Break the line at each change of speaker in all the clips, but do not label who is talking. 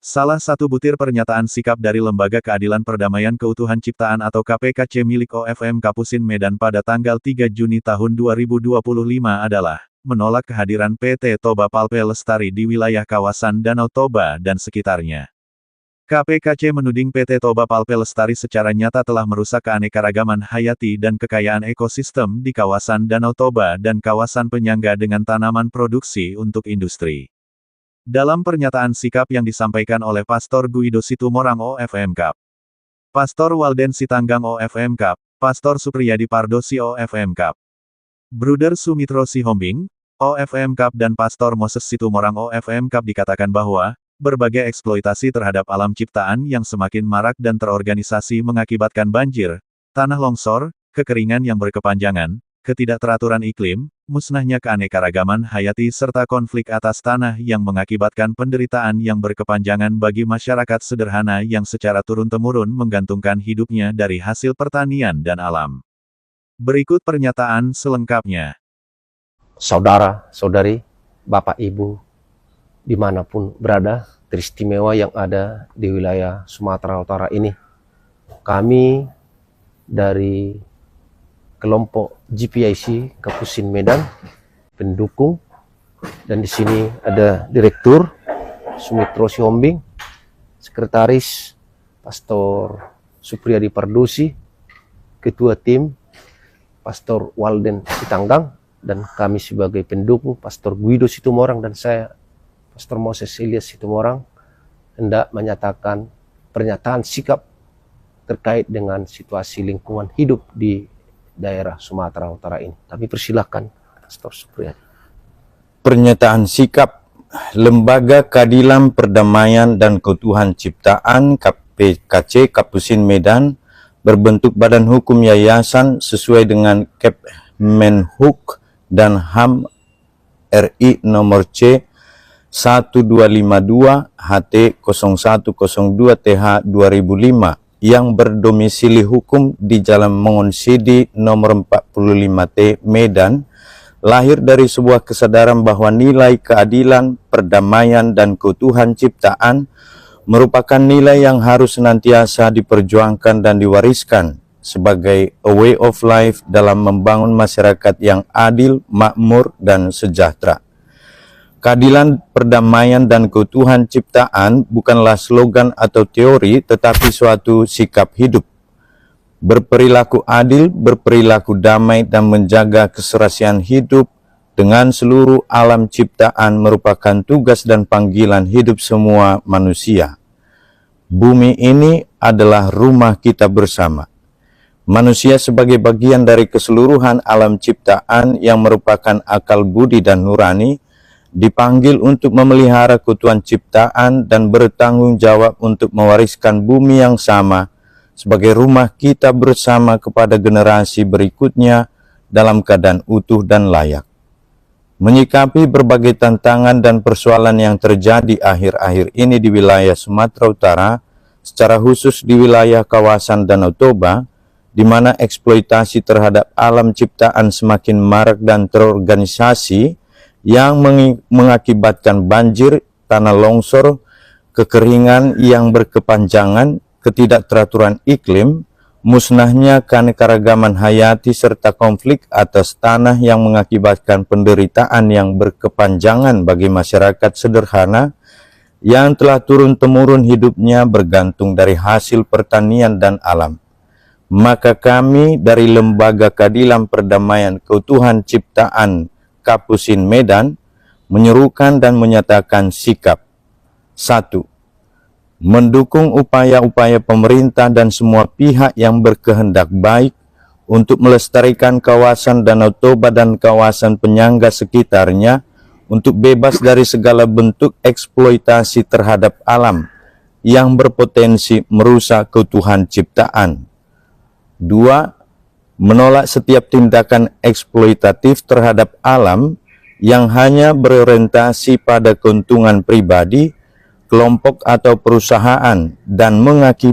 Salah satu butir pernyataan sikap dari Lembaga Keadilan Perdamaian Keutuhan Ciptaan atau KPKC milik OFM Kapusin Medan pada tanggal 3 Juni tahun 2025 adalah menolak kehadiran PT Toba Palpe Lestari di wilayah kawasan Danau Toba dan sekitarnya. KPKC menuding PT Toba Palpe Lestari secara nyata telah merusak keanekaragaman hayati dan kekayaan ekosistem di kawasan Danau Toba dan kawasan penyangga dengan tanaman produksi untuk industri. Dalam pernyataan sikap yang disampaikan oleh Pastor Guido Situmorang OFM Kap, Pastor Walden Sitanggang OFM Kap, Pastor Supriyadi Pardosi OFM Kap, Bruder Sumitro Sihombing, OFM Kap dan Pastor Moses Situmorang OFM Kap dikatakan bahwa, berbagai eksploitasi terhadap alam ciptaan yang semakin marak dan terorganisasi mengakibatkan banjir, tanah longsor, kekeringan yang berkepanjangan, ketidakteraturan iklim, musnahnya keanekaragaman hayati serta konflik atas tanah yang mengakibatkan penderitaan yang berkepanjangan bagi masyarakat sederhana yang secara turun-temurun menggantungkan hidupnya dari hasil pertanian dan alam. Berikut pernyataan selengkapnya.
Saudara-saudari, Bapak Ibu, dimanapun berada, teristimewa yang ada di wilayah Sumatera Utara ini. Kami dari kelompok GPIC Kapusin Medan, pendukung, dan di sini ada Direktur Sumitro Sihombing, Sekretaris Pastor Supriyadi Pardosi, Ketua Tim Pastor Walden Sitanggang, dan kami sebagai pendukung Pastor Guido Situmorang dan saya Pastor Moses Elias Situmorang hendak menyatakan pernyataan sikap terkait dengan situasi lingkungan hidup di daerah Sumatera Utara ini. Kami persilahkan Pastor Supriyadi.
Pernyataan sikap Lembaga Keadilan Perdamaian dan Keutuhan Ciptaan KPKC Kapusin Medan berbentuk badan hukum yayasan sesuai dengan Kemenhuk dan HAM RI nomor C 1252 HT 0102 TH 2005 yang berdomisili hukum di Jalan Mongonsidi nomor 45T Medan, lahir dari sebuah kesadaran bahwa nilai keadilan, perdamaian, dan keutuhan ciptaan merupakan nilai yang harus senantiasa diperjuangkan dan diwariskan sebagai a way of life dalam membangun masyarakat yang adil, makmur, dan sejahtera. Keadilan, perdamaian, dan keutuhan ciptaan bukanlah slogan atau teori, tetapi suatu sikap hidup. Berperilaku adil, berperilaku damai, dan menjaga keserasian hidup dengan seluruh alam ciptaan merupakan tugas dan panggilan hidup semua manusia. Bumi ini adalah rumah kita bersama. Manusia sebagai bagian dari keseluruhan alam ciptaan yang merupakan akal budi dan nurani, dipanggil untuk memelihara keutuhan ciptaan dan bertanggung jawab untuk mewariskan bumi yang sama sebagai rumah kita bersama kepada generasi berikutnya dalam keadaan utuh dan layak. Menyikapi berbagai tantangan dan persoalan yang terjadi akhir-akhir ini di wilayah Sumatera Utara, secara khusus di wilayah kawasan Danau Toba, di mana eksploitasi terhadap alam ciptaan semakin marak dan terorganisasi, yang mengakibatkan banjir, tanah longsor, kekeringan yang berkepanjangan, ketidakteraturan iklim, musnahnya keanekaragaman hayati serta konflik atas tanah yang mengakibatkan penderitaan yang berkepanjangan bagi masyarakat sederhana yang telah turun-temurun hidupnya bergantung dari hasil pertanian dan alam. Maka kami dari Lembaga Keadilan Perdamaian Keutuhan Ciptaan Kapusin Medan menyerukan dan menyatakan sikap. 1. Mendukung upaya-upaya pemerintah dan semua pihak yang berkehendak baik untuk melestarikan kawasan Danau Toba dan kawasan penyangga sekitarnya untuk bebas dari segala bentuk eksploitasi terhadap alam yang berpotensi merusak keutuhan ciptaan. 2. Menolak setiap tindakan eksploitatif terhadap alam yang hanya berorientasi pada keuntungan pribadi, kelompok atau perusahaan, dan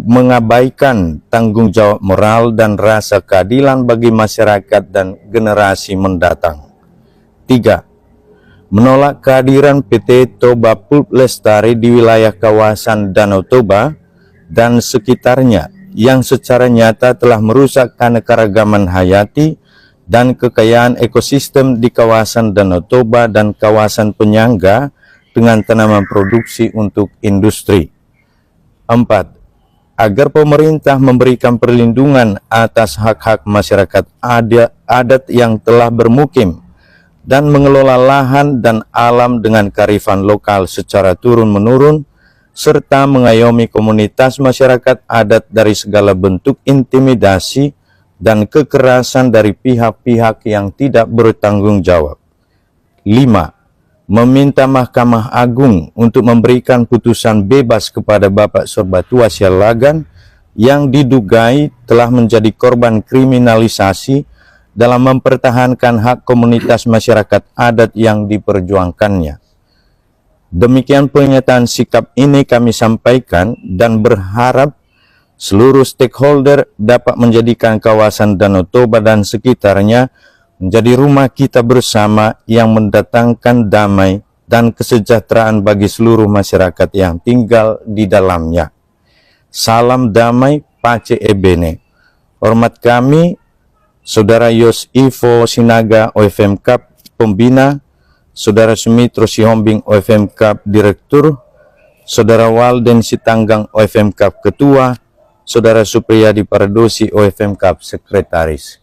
mengabaikan tanggung jawab moral dan rasa keadilan bagi masyarakat dan generasi mendatang. 3. menolak kehadiran PT Toba Pulp Lestari di wilayah kawasan Danau Toba dan sekitarnya yang secara nyata telah merusak keanekaragaman hayati dan kekayaan ekosistem di kawasan Danau Toba dan kawasan penyangga dengan tanaman produksi untuk industri. 4. Agar pemerintah memberikan perlindungan atas hak-hak masyarakat adat yang telah bermukim dan mengelola lahan dan alam dengan kearifan lokal secara turun-menurun, serta mengayomi komunitas masyarakat adat dari segala bentuk intimidasi dan kekerasan dari pihak-pihak yang tidak bertanggung jawab. 5. Meminta Mahkamah Agung untuk memberikan putusan bebas kepada Bapak Sorbatua Sialagan yang didugai telah menjadi korban kriminalisasi dalam mempertahankan hak komunitas masyarakat adat yang diperjuangkannya. Demikian pernyataan sikap ini kami sampaikan dan berharap seluruh stakeholder dapat menjadikan kawasan Danau Toba dan sekitarnya menjadi rumah kita bersama yang mendatangkan damai dan kesejahteraan bagi seluruh masyarakat yang tinggal di dalamnya. Salam damai, Pace Ebene. Hormat kami, Saudara Yos Ivo Sinaga OFM Cup Pembina, Saudara Sumitro Sihombing OFM Cup Direktur, Saudara Walden Sitanggang OFM Cup Ketua, Saudara Supriyadi Paradosi OFM Cup Sekretaris.